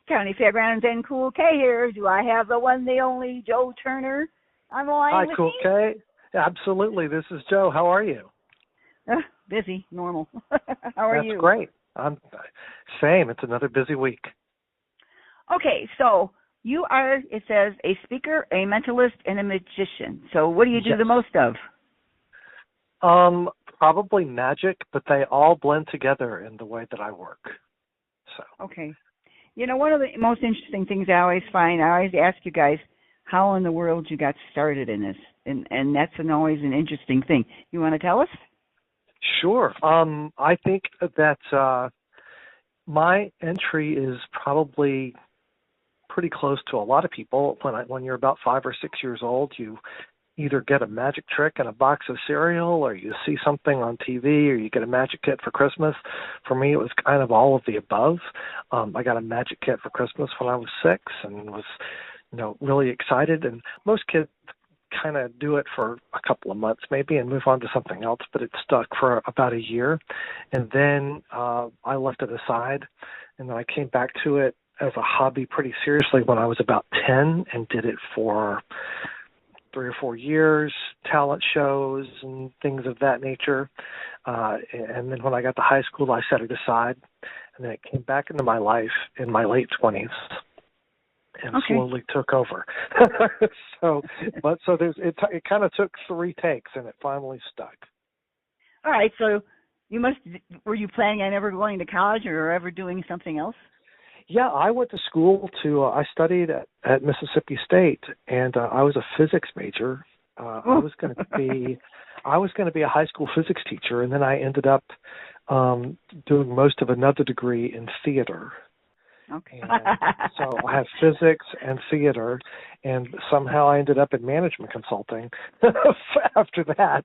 County Fairgrounds and CoolKay here. Do I have the one, the only Joe Turner on the line Hi, with me? CoolKay. Absolutely. This is Joe. How are you? Busy, normal. How are you? That's great. I'm same. It's another busy week. Okay, so you are, it says, a speaker, a mentalist, and a magician. So what do you do the most of? Probably magic, but they all blend together in the way that I work. So. Okay. You know, one of the most interesting things I always find, I always ask you guys, how in the world you got started in this? And that's always an interesting thing. You want to tell us? Sure. I think that my entry is probably pretty close to a lot of people. When you're about 5 or 6 years old, you either get a magic trick in a box of cereal, or you see something on TV, or you get a magic kit for Christmas. For me, it was kind of all of the above. I got a magic kit for Christmas when I was 6 and was, really excited. And most kids kind of do it for a couple of months maybe and move on to something else, but it stuck for about a year. And then I left it aside, and then I came back to it as a hobby pretty seriously when I was about 10 and did it for 3 or 4 years, talent shows and things of that nature. And then when I got to high school, I set it aside, and then it came back into my life in my late 20s and slowly took over. So it kind of took 3 takes, and it finally stuck. All right, so were you planning on ever going to college or ever doing something else? Yeah, I went to school I studied at Mississippi State, and I was a physics major. I was going to be a high school physics teacher, and then I ended up doing most of another degree in theater. Okay. And so I have physics and theater, and somehow I ended up in management consulting after that,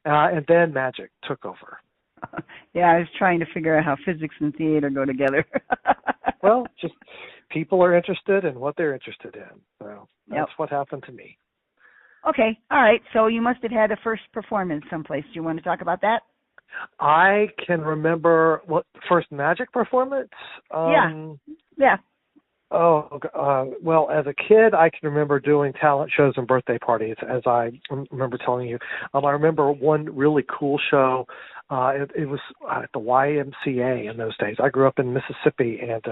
and then magic took over. Yeah, I was trying to figure out how physics and theater go together. Well, just people are interested in what they're interested in. So that's what happened to me. Okay. All right. So you must have had a first performance someplace. Do you want to talk about that? I can remember first magic performance. Yeah. Well, as a kid, I can remember doing talent shows and birthday parties, as I remember telling you. I remember one really cool show. It was at the YMCA in those days. I grew up in Mississippi, and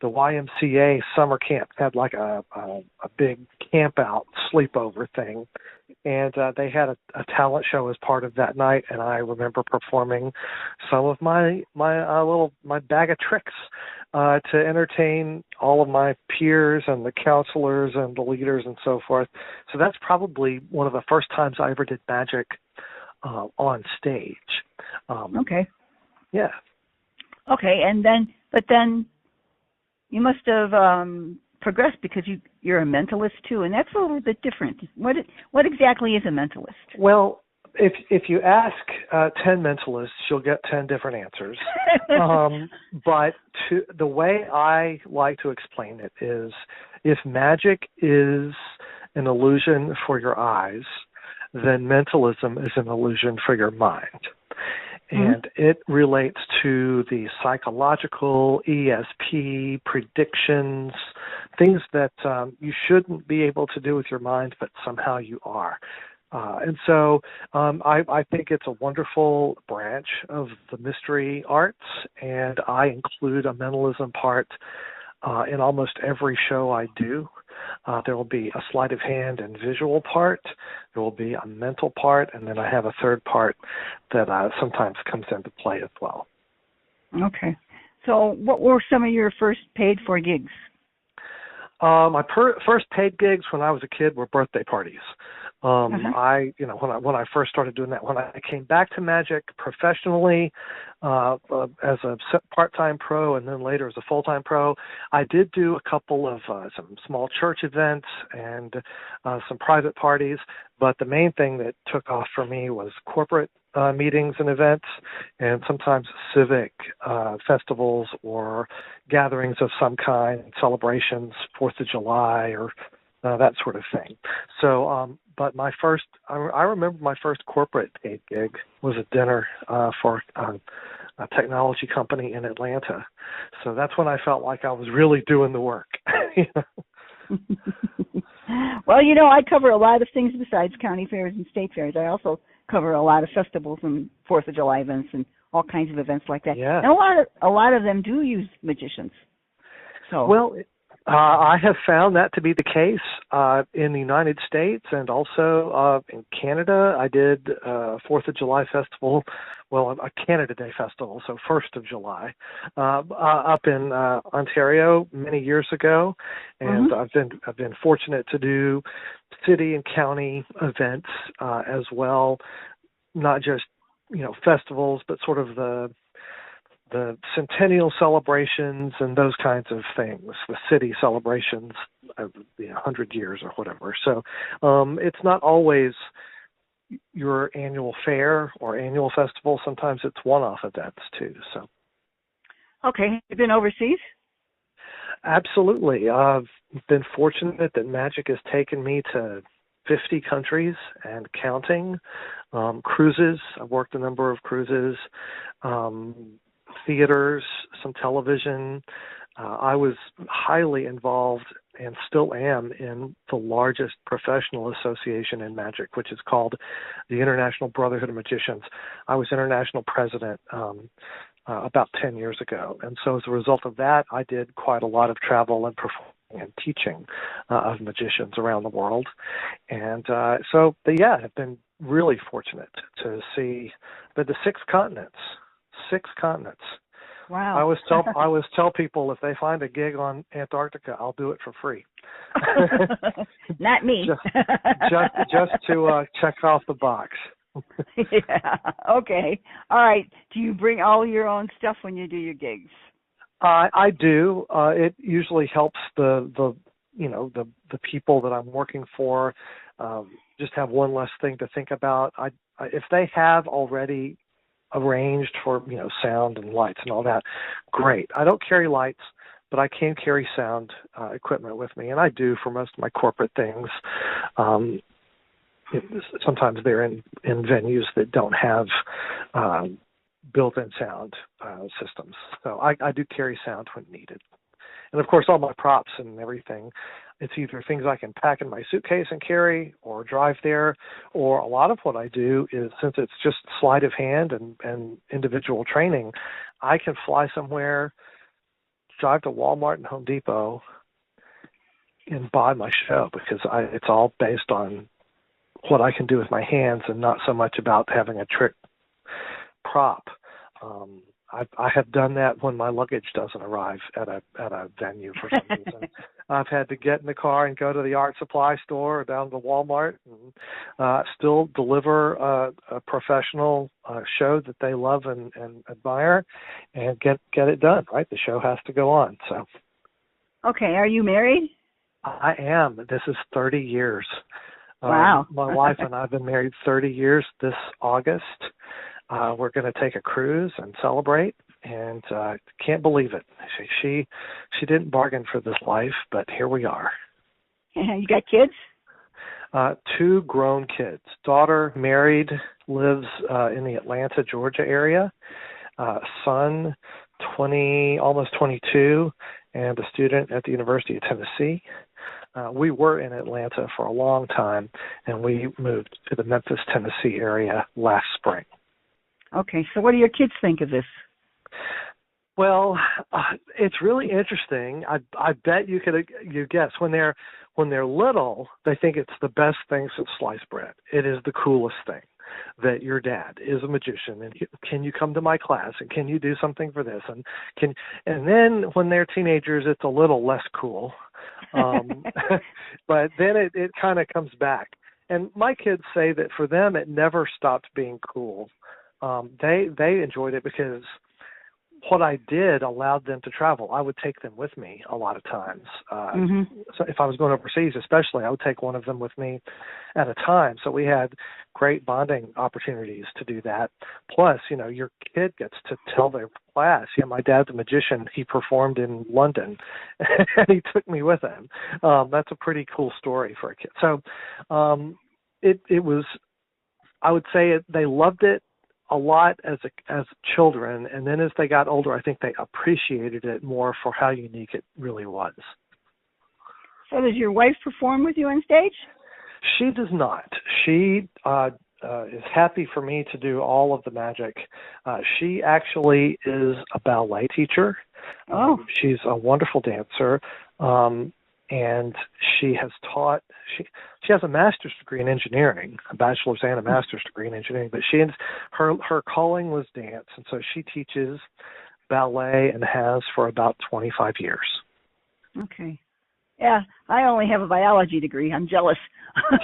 the YMCA summer camp had like a big camp out sleepover thing. And they had a talent show as part of that night, and I remember performing some of my bag of tricks to entertain all of my peers and the counselors and the leaders and so forth. So that's probably one of the first times I ever did magic on stage. Okay. Yeah. Okay, but then you must have progressed because you're a mentalist too, and that's a little bit different. What exactly is a mentalist? Well, if you ask 10 mentalists, you'll get 10 different answers. But the way I like to explain it is, if magic is an illusion for your eyes, then mentalism is an illusion for your mind. And it relates to the psychological, ESP, predictions, things that you shouldn't be able to do with your mind, but somehow you are. And so I think it's a wonderful branch of the mystery arts, and I include a mentalism part in almost every show I do. There will be a sleight of hand and visual part. There will be a mental part, and then I have a third part that sometimes comes into play as well. Okay. So what were some of your first paid-for gigs? My first paid gigs when I was a kid were birthday parties. When I first started doing that, when I came back to magic professionally as a part-time pro and then later as a full-time pro, I did do a couple of some small church events and some private parties. But the main thing that took off for me was corporate meetings and events, and sometimes civic festivals or gatherings of some kind, celebrations, 4th of July or that sort of thing. So, but I remember my first corporate paid gig was a dinner for technology company in Atlanta. So that's when I felt like I was really doing the work. You know? Well, I cover a lot of things besides county fairs and state fairs. I also cover a lot of festivals and Fourth of July events and all kinds of events like that. Yeah. And a lot of them do use magicians. So Well, I have found that to be the case in the United States and also in Canada. I did Fourth of July festival, well, a Canada Day festival, so 1st of July, up in Ontario many years ago, and I've been fortunate to do city and county events as well, not just festivals, but sort of the centennial celebrations and those kinds of things, the city celebrations of 100 years or whatever. So it's not always your annual fair or annual festival. Sometimes it's one-off events too. So. Okay. You've been overseas? Absolutely. I've been fortunate that magic has taken me to 50 countries and counting. Cruises. I've worked a number of cruises. Theaters, some television. I was highly involved and still am in the largest professional association in magic, which is called the International Brotherhood of Magicians. I was international president about 10 years ago. And so as a result of that, I did quite a lot of travel and performing and teaching of magicians around the world. And I've been really fortunate to see the 6 continents. 6 continents. Wow. I always tell people if they find a gig on Antarctica, I'll do it for free. Not me. just to check off the box. Yeah. Okay. All right. Do you bring all your own stuff when you do your gigs? I do. It usually helps the people that I'm working for just have one less thing to think about. If they have already arranged for sound and lights and all that, great. I don't carry lights, but I can carry sound equipment with me, and I do for most of my corporate things. Sometimes they're in venues that don't have built-in sound systems, so I do carry sound when needed. And of course, all my props and everything, it's either things I can pack in my suitcase and carry or drive there, or a lot of what I do is, since it's just sleight of hand and individual training, I can fly somewhere, drive to Walmart and Home Depot, and buy my show, because it's all based on what I can do with my hands and not so much about having a trick prop. I have done that when my luggage doesn't arrive at a venue for some reason. I've had to get in the car and go to the art supply store or down to Walmart and still deliver a professional show that they love and admire, and get it done. Right, the show has to go on. So. Okay, are you married? I am. This is 30 years. Wow. My wife and I have been married 30 years this August. We're going to take a cruise and celebrate, and can't believe it. She didn't bargain for this life, but here we are. You got kids? 2 grown kids. Daughter, married, lives in the Atlanta, Georgia area. Son, almost 22, and a student at the University of Tennessee. We were in Atlanta for a long time, and we moved to the Memphis, Tennessee area last spring. Okay, so what do your kids think of this? Well, it's really interesting. I bet you guess when they're little, they think it's the best thing since sliced bread. It is the coolest thing that your dad is a magician, and can you come to my class, and can you do something for this, and then when they're teenagers, it's a little less cool. But then it kind of comes back. And my kids say that for them, it never stopped being cool. They enjoyed it because what I did allowed them to travel. I would take them with me a lot of times. So if I was going overseas, especially, I would take one of them with me at a time. So we had great bonding opportunities to do that. Plus, your kid gets to tell their class, my dad's a magician. He performed in London, and he took me with him. That's a pretty cool story for a kid. So it was, I would say they loved it. a lot as children, and then as they got older, I think they appreciated it more for how unique it really was. So does your wife perform with you on stage? She does not. She is happy for me to do all of the magic. She actually is a ballet teacher. Oh. She's a wonderful dancer, and she has taught. She has a master's degree in engineering, a bachelor's and a master's degree in engineering. But her calling was dance, and so she teaches ballet and has for about 25 years. Okay. Yeah, I only have a biology degree. I'm jealous.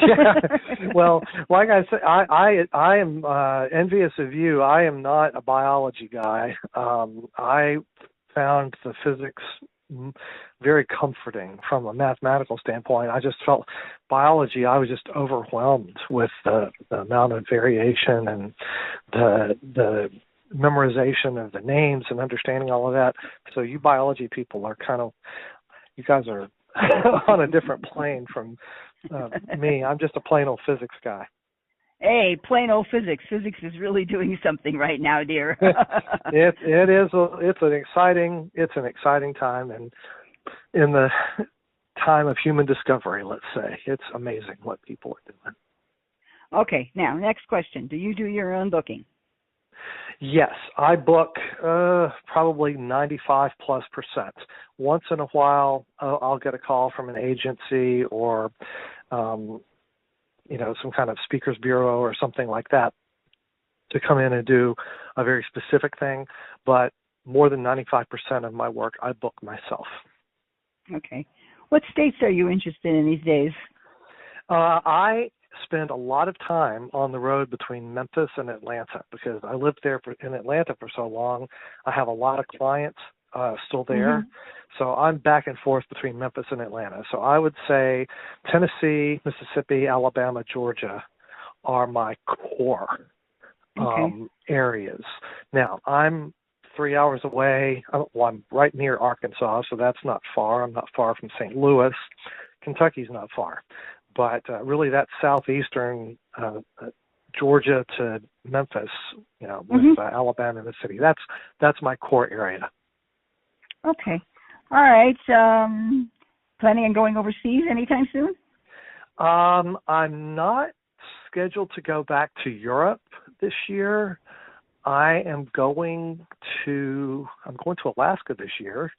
Yeah. Well, like I said, I am envious of you. I am not a biology guy. I found the physics very comforting from a mathematical standpoint. I just felt biology, I was just overwhelmed with the amount of variation and the memorization of the names and understanding all of that. So you biology people are you guys are on a different plane from me. I'm just a plain old physics guy. Hey, plain old physics. Physics is really doing something right now, dear. It is. It's an exciting time, and in the time of human discovery, let's say, it's amazing what people are doing. Okay, now next question: do you do your own booking? Yes, I book probably 95+%. Once in a while, I'll get a call from an agency or some kind of speakers bureau or something like that to come in and do a very specific thing, but more than 95% of my work I book myself. Okay. What states are you interested in these days? I spend a lot of time on the road between Memphis and Atlanta because I lived there in Atlanta for so long. I have a lot of clients still there. Mm-hmm. So I'm back and forth between Memphis and Atlanta. So I would say Tennessee, Mississippi, Alabama, Georgia are my core areas. Now, I'm 3 hours away. I'm right near Arkansas, so that's not far. I'm not far from St. Louis. Kentucky's not far. But really that southeastern Georgia to Memphis, with Alabama and Mississippi, that's my core area. Okay. All right. Planning on going overseas anytime soon? I'm not scheduled to go back to Europe this year. I'm going to Alaska this year,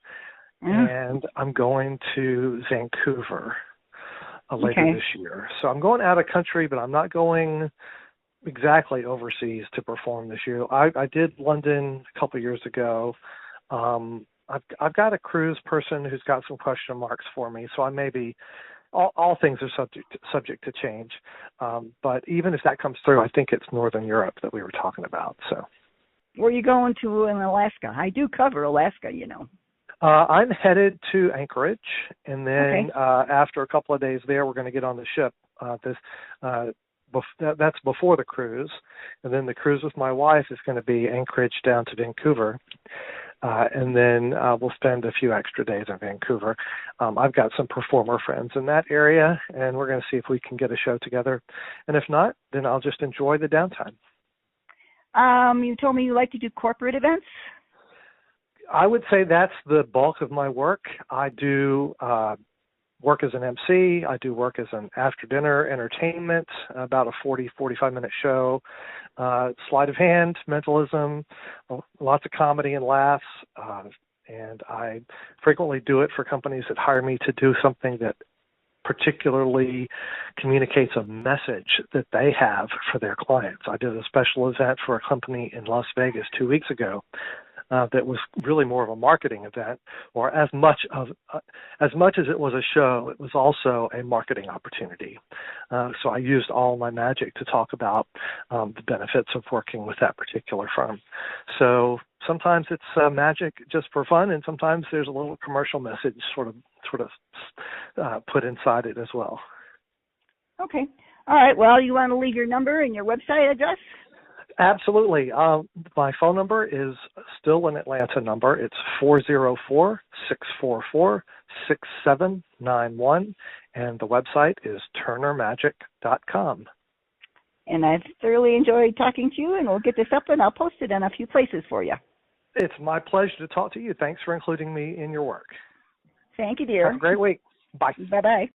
and I'm going to Vancouver later this year. So I'm going out of country, but I'm not going exactly overseas to perform this year. I did London a couple of years ago. I've got a cruise person who's got some question marks for me, so I may be. All things are subject to change, but even if that comes through, I think it's Northern Europe that we were talking about. So, where are you going to in Alaska? I do cover Alaska, I'm headed to Anchorage, and then after a couple of days there, we're going to get on the ship. That's before the cruise, and then the cruise with my wife is going to be Anchorage down to Vancouver. And then we'll spend a few extra days in Vancouver. I've got some performer friends in that area, and we're going to see if we can get a show together. And if not, then I'll just enjoy the downtime. You told me you like to do corporate events? I would say that's the bulk of my work. I do work as an MC. I do work as an after-dinner entertainment, about a 45-minute show. Sleight of hand, mentalism, lots of comedy and laughs, and I frequently do it for companies that hire me to do something that particularly communicates a message that they have for their clients. I did a special event for a company in Las Vegas 2 weeks ago that was really more of a marketing event, or as much as it was a show, it was also a marketing opportunity. So I used all my magic to talk about the benefits of working with that particular firm. So sometimes it's magic just for fun, and sometimes there's a little commercial message sort of put inside it as well. Okay. All right. Well, you want to leave your number and your website address? Absolutely. My phone number is still an Atlanta number. It's 404-644-6791, and the website is turnermagic.com. And I've thoroughly enjoyed talking to you, and we'll get this up, and I'll post it in a few places for you. It's my pleasure to talk to you. Thanks for including me in your work. Thank you, dear. Have a great week. Bye. Bye-bye.